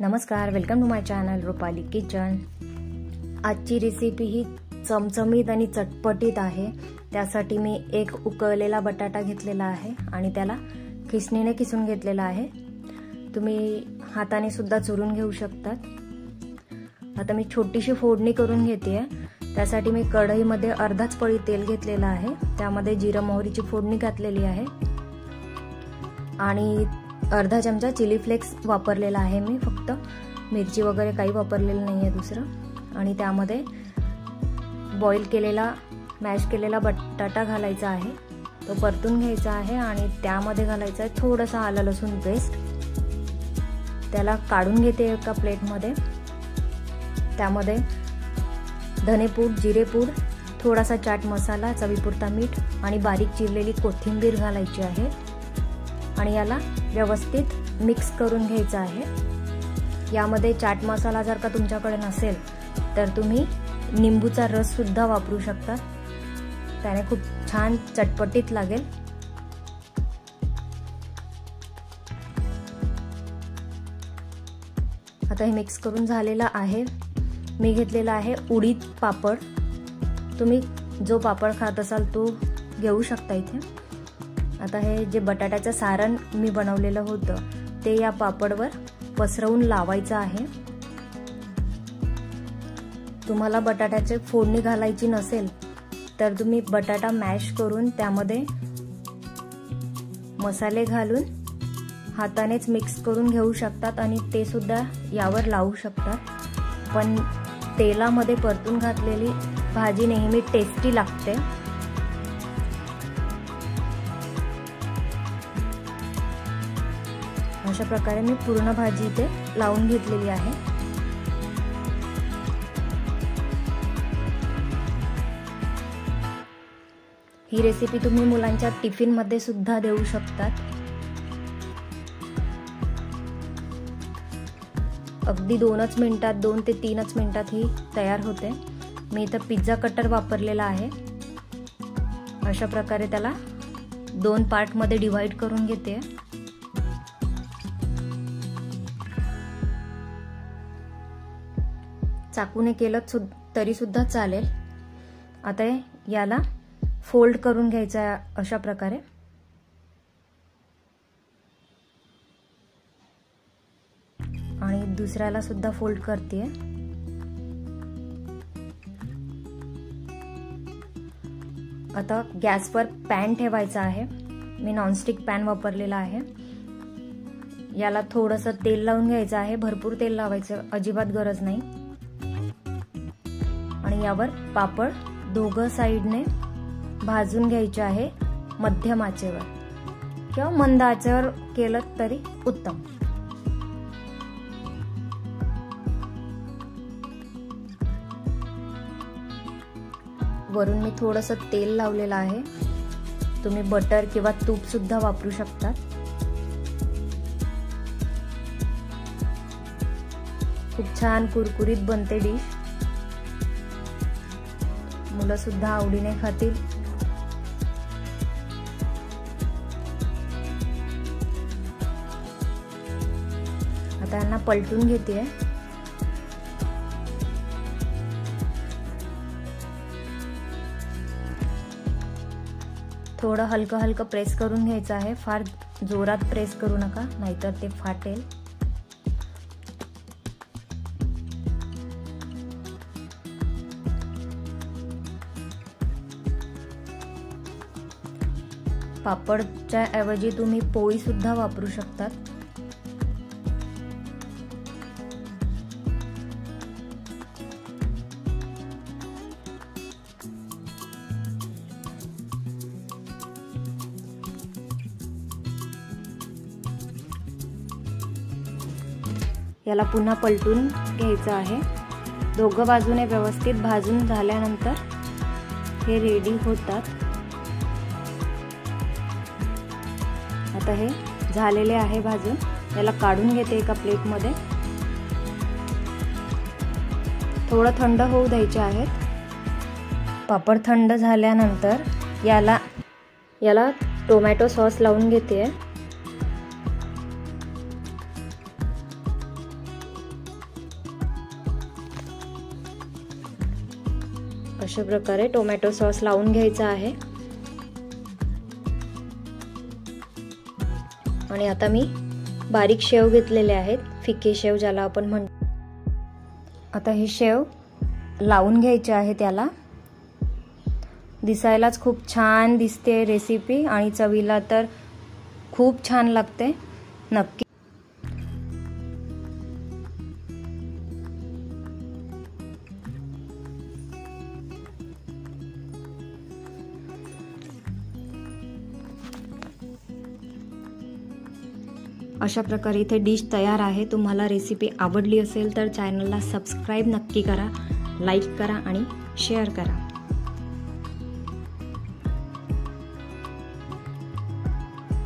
नमस्कार, welcome to my channel Rupali kitchen. आजची recipe ही चमचमीत आणि चटपटीत आहे। त्यासाठी मी एक उकळलेला बटाटा घेतलेला आहे आणि त्याला खिसणीने किसून घेतलेला आहे। तुम्ही हाताने सुद्धा चुरून घेऊ शकतात। आता मी छोटीशी फोडणी करून घेतेय। त्यासाठी मी कढईमध्ये अर्धाच पळी तेल घेतलेला आहे। त्यामध्ये जिरा मोहरीची फोडणी घातलेली आहे आणि अर्धा चमचा चिली फ्लेक्स वापरलेला आहे। मी फक्त मिरची वगैरे काही वापरलेलं नाहीये दुसरं। आणि त्यामध्ये बॉईल केलेला मॅश केलेला बटाटा घालायचा आहे, तो परतून घ्यायचा आहे आणि त्यामध्ये घालायचा आहे थोडासा आलं लसूण पेस्ट। त्याला काढून घेते एका प्लेटमध्ये। त्यामध्ये धनेपूड, जिरेपूड, थोडासा चाट मसाला, चवीपुरता मीठ आणि बारीक चिरलेली कोथिंबीर घालायची आहे आणि याला व्यवस्थित मिक्स करून घ्यायचं आहे। यामध्ये चाट मसाला जर का तुमच्याकडे नसेल तर तुम्ही निंबूचा रस सुद्धा वापरू शकता, त्याने खूप छान चटपटीत लागेल। आता हे मिक्स करून झालेलं आहे। मी घेतलेला आहे उडीद पापड। तुम्ही जो पापड खात असाल तो घेऊ शकता इथे। आता हे जे बटाट्याचं सारण मी बनवलेलं होतं ते या पापडवर पसरवून लावायचं आहे। तुम्हाला बटाट्याची फोडणी घालायची नसेल तर तुम्ही बटाटा मॅश करून त्यामध्ये मसाले घालून हातानेच मिक्स करून घेऊ शकतात आणि ते सुद्धा यावर लावू शकतात। पण तेलामध्ये परतून घातलेली भाजी नेहमी टेस्टी लागते। अशा प्रकारे मी पूर्ण भाजी इथे लावून घेतलेली आहे। ही रेसिपी तुम्ही मुलांच्या टिफिन मध्ये सुद्धा देऊ शकतात। अगदी 2 मिनिटात, 2 ते 3 मिनिटात ही तयार होते। मी इथं पिझ्झा कटर वापरलेला आहे। अशा प्रकारे त्याला 2 पार्ट मध्ये डिवाइड करून घेते। चाकूने केलं तरी सुद्धा चालेल। आता याला फोल्ड करून घ्यायचा अशा प्रकारे। आणि दुसऱ्याला सुद्धा फोल्ड करतेय। आता गॅसवर पॅन ठेवायचा आहे। मी नॉनस्टिक पॅन वापरलेला आहे। याला थोडंसं तेल लावून घ्यायचं आहे। भरपूर तेल लावायचं अजिबात गरज नाही। आणि यावर पापड दोघं साइडने भाजून घ्यायचे आहे मध्यम आचेवर किंवा मंद आचेवर केलं तरी उत्तम। वरून मी थोडंसं तेल लावलेलं आहे। तुम्ही बटर किंवा तूप सुद्धा वापरू शकता। खूप छान कुरकुरीत बनते डिश। मुलं सुद्धा आवडीने खातील। आता यांना पलटून घेते। थोडं हलकं हलकं प्रेस करून घ्यायचं आहे। फार जोरात प्रेस करू नका, नाहीतर ते फाटेल। पापडच्या ऐवजी तुम्ही पोळी सुद्धा वापरू शकतात। याला पुन्हा पलटून घ्यायचं आहे। दोघं बाजूने व्यवस्थित भाजून झाल्यानंतर हे रेडी होतात। आता हे झालेले आहे भाजून। याला काढून घेते एका प्लेट मध्ये। थोडं थंड होऊ द्यायचे आहेत। पापड थंड झाल्यानंतर याला टोमॅटो सॉस लावून घेते। अशा प्रकारे टोमॅटो सॉस लावून घ्यायचा आहे। आणि आता मी बारीक शेव घेतलेले आहेत, फिके शेव ज्याला आपण म्हणतो। आता हे शेव लावून घ्यायचे आहे त्याला। दिसायलाच खूप छान दिसते रेसिपी आणि चवीला तर खूप छान लागते नक्की। अशा प्रकारे इथे डिश तयार आहे। तुम्हाला रेसिपी आवडली असेल तर चॅनलला सबस्क्राईब नक्की करा, लाईक करा आणि शेअर करा।